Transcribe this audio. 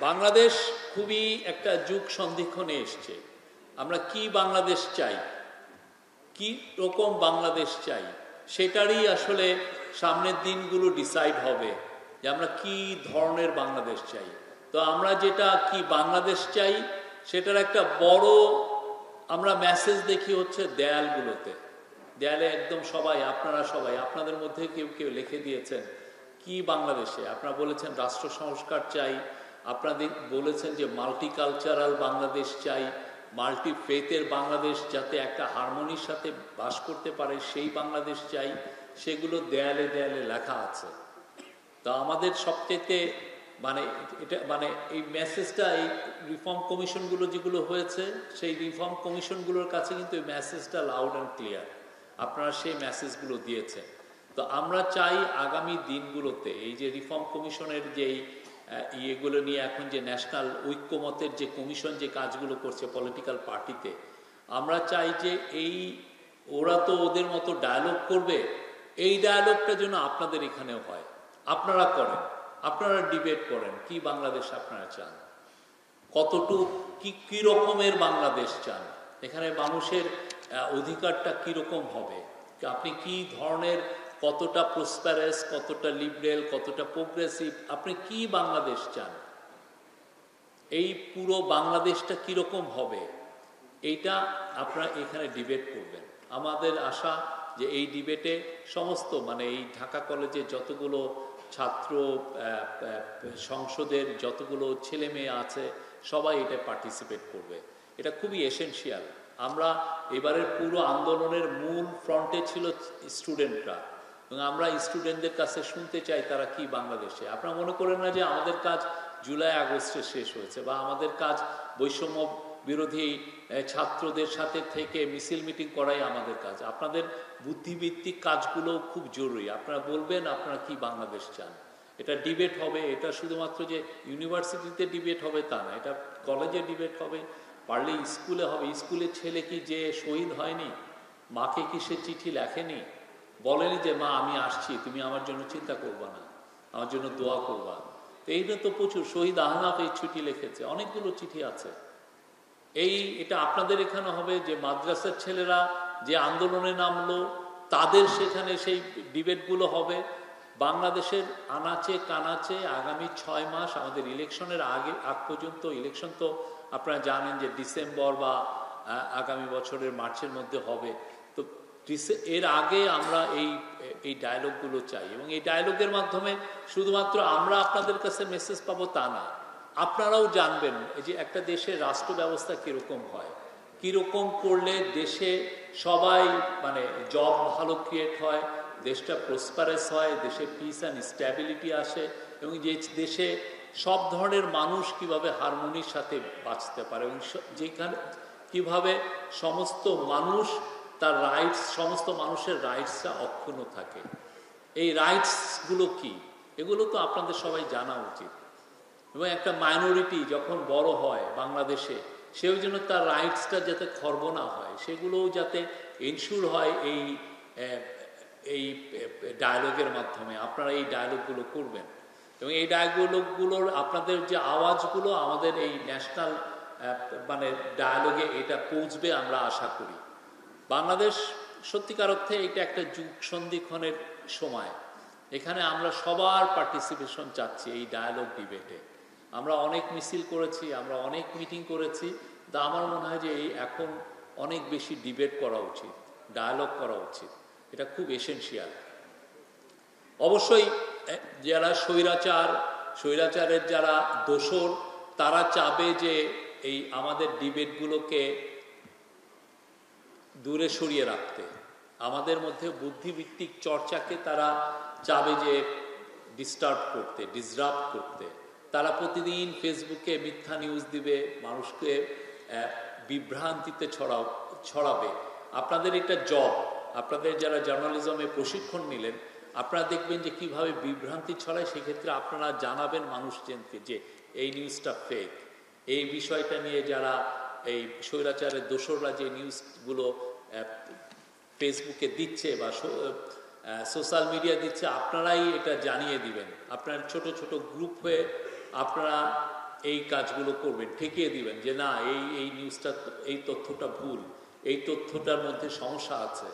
বাংলাদেশ খুবই একটা যুগ সন্ধিক্ষণে এসছে। আমরা কি বাংলাদেশ চাই, কি রকম বাংলাদেশ চাই, সেটারই আসলে সামনের দিনগুলো ডিসাইড হবে যে আমরা কি ধরনের বাংলাদেশ চাই। তো আমরা যেটা কি বাংলাদেশ চাই সেটার একটা বড় আমরা মেসেজ দেখি হচ্ছে দেয়ালগুলোতে। দেয়ালে একদম সবাই, আপনারা সবাই, আপনাদের মধ্যে কেউ কেউ লিখে দিয়েছেন কি বাংলাদেশে। আপনারা বলেছেন রাষ্ট্র সংস্কার চাই, আপনাদের বলেছেন যে মাল্টিকালচারাল বাংলাদেশ চাই, মাল্টি ফেথের বাংলাদেশ যাতে একটা হারমোনির সাথে বাস করতে পারে সেই বাংলাদেশ চাই। সেগুলো দেয়ালে দেয়ালে লেখা আছে। তা আমাদের সবচেয়ে এটা এই মেসেজটা এই রিফর্ম কমিশনগুলো যেগুলো হয়েছে সেই রিফর্ম কমিশনগুলোর কাছে কিন্তু এই মেসেজটা লাউড অ্যান্ড ক্লিয়ার। আপনারা সেই মেসেজগুলো দিয়েছেন। তো আমরা চাই আগামী দিনগুলোতে এই যে রিফর্ম কমিশনের যেই ইয়েগুলো নিয়ে এখন যে ন্যাশনাল ঐক্যমতের যে কমিশন যে কাজগুলো করছে পলিটিক্যাল পার্টিতে, আমরা চাই যে ওরা তো ওদের মতো ডায়ালগ করবে, এই ডায়ালগটা যেন আপনাদের এখানেও হয়। আপনারা করেন, আপনারা ডিবেট করেন কি বাংলাদেশ আপনারা চান, কতটুকু কি রকমের বাংলাদেশ চান, এখানে মানুষের অধিকারটা কীরকম হবে, আপনি কি ধরনের, কতটা প্রসপারাস, কতটা লিবারেল, কতটা প্রোগ্রেসিভ, আপনি কি বাংলাদেশ চান, এই পুরো বাংলাদেশটা কীরকম হবে, এইটা আপনারা এখানে ডিবেট করবেন। আমাদের আশা যে এই ডিবেটে সমস্ত এই ঢাকা কলেজে যতগুলো ছাত্র, সংসদের যতগুলো ছেলে মেয়ে আছে সবাই এটা পার্টিসিপেট করবে। এটা খুবই এসেনশিয়াল। আমরা এবারের পুরো আন্দোলনের মূল ফ্রন্টে ছিল স্টুডেন্টরা, এবং আমরা স্টুডেন্টদের কাছে শুনতে চাই তারা কি বাংলাদেশে। আপনারা মনে করেন না যে আমাদের কাজ জুলাই আগস্টে শেষ হয়েছে, বা আমাদের কাজ বৈষম্য বিরোধী ছাত্রদের সাথে থেকে মিছিল মিটিং করাই আমাদের কাজ। আপনাদের বুদ্ধিভিত্তিক কাজগুলো খুব জরুরি। আপনারা বলবেন আপনারা কি বাংলাদেশ চান, এটা ডিবেট হবে। এটা শুধুমাত্র যে ইউনিভার্সিটিতে ডিবেট হবে তা না, এটা কলেজে ডিবেট হবে, পারলে স্কুলে হবে। স্কুলের ছেলে কি যে শহীদ হয়নি, মাকে কি সে চিঠি লেখেনি, বলেনি যে মা আমি আসছি, তুমি আমার জন্য চিন্তা করবা না, আমার জন্য দোয়া করবা। তো এইটা তো প্রচুর, শহীদ আহনাফ এই চিঠি লিখেছে, অনেকগুলো চিঠি আছে। এটা আপনাদের এখানে হবে যে মাদ্রাসার ছেলেরা যে আন্দোলনে নামলো তাদের সেখানে সেই ডিবেটগুলো হবে। বাংলাদেশের আনাচে কানাচে আগামী 6 মাস আমাদের ইলেকশনের আগ পর্যন্ত, ইলেকশন তো আপনারা জানেন যে ডিসেম্বর বা আগামী বছরের মার্চের মধ্যে হবে। তো এর আগে আমরা এই ডায়ালগগুলো চাই, এবং এই ডায়ালগের মাধ্যমে শুধুমাত্র আমরা আপনাদের কাছে মেসেজ পাবো তা না, আপনারাও জানবেন যে একটা দেশের রাষ্ট্র ব্যবস্থা কীরকম হয়, কীরকম করলে দেশে সবাই জব ভালো ক্রিয়েট হয়, দেশটা প্রসপারাস হয়, দেশে পিস অ্যান্ড স্ট্যাবিলিটি আসে, এবং যে দেশে সব ধরনের মানুষ কিভাবে হারমোনির সাথে বাঁচতে পারে, এবং যেখানে কিভাবে সমস্ত মানুষ তার রাইটস, সমস্ত মানুষের রাইটসটা অক্ষুণ্ণ থাকে। এই রাইটসগুলো কি, এগুলো তো আপনাদের সবাই জানা উচিত। এবং একটা মাইনরিটি যখন বড় হয় বাংলাদেশে, সেও যেন তার রাইটসটা যাতে খর্ব না হয়, সেগুলোও যাতে এনশিওর হয় এই ডায়ালগের মাধ্যমে। আপনারা এই ডায়ালগগুলো করবেন, এবং এই ডায়ালগগুলোর আপনাদের যে আওয়াজগুলো আমাদের এই ন্যাশনাল ডায়ালগে এটা পৌঁছবে আমরা আশা করি। বাংলাদেশ সত্যিকার অর্থে এটা একটা যুগ সন্ধিক্ষণের সময়। এখানে আমরা সবার পার্টিসিপেশন চাচ্ছি এই ডায়ালগ ডিবেটে। আমরা অনেক মিছিল করেছি, আমরা অনেক মিটিং করেছি, তা আমার মনে হয় যে এখন অনেক বেশি ডিবেট করা উচিত, ডায়ালগ করা উচিত। এটা খুব এসেনশিয়াল। অবশ্যই যারা স্বৈরাচারের যারা দোসর, তারা চাবে যে এই আমাদের ডিবেটগুলোকে দূরে সরিয়ে রাখতে, আমাদের মধ্যে বুদ্ধিভিত্তিক চর্চাকে তারা চাবে যে ডিসরাপ্ট করতে। তারা প্রতিদিন ফেসবুকে মিথ্যা নিউজ দিবে, মানুষকে বিভ্রান্তিতে ছড়াবে। আপনাদের একটা জব, আপনাদের যারা জার্নালিজমে প্রশিক্ষণ নিলেন, আপনারা দেখবেন যে কিভাবে বিভ্রান্তি ছড়ায়। সেক্ষেত্রে আপনারা জানাবেন মানুষজনকে যে এই নিউজটা ফেক। এই বিষয়টা নিয়ে যারা এই স্বৈরাচারের দোসররা যে নিউজগুলো ফেসবুকে দিচ্ছে বা সোশ্যাল মিডিয়া দিচ্ছে, আপনারাই এটা জানিয়ে দিবেন। আপনার ছোট ছোট গ্রুপ হয়ে আপনারা এই কাজগুলো করবেন, ঠেকিয়ে দিবেন যে না এই নিউজটা, এই তথ্যটা ভুল, এই তথ্যটার মধ্যে সমস্যা আছে।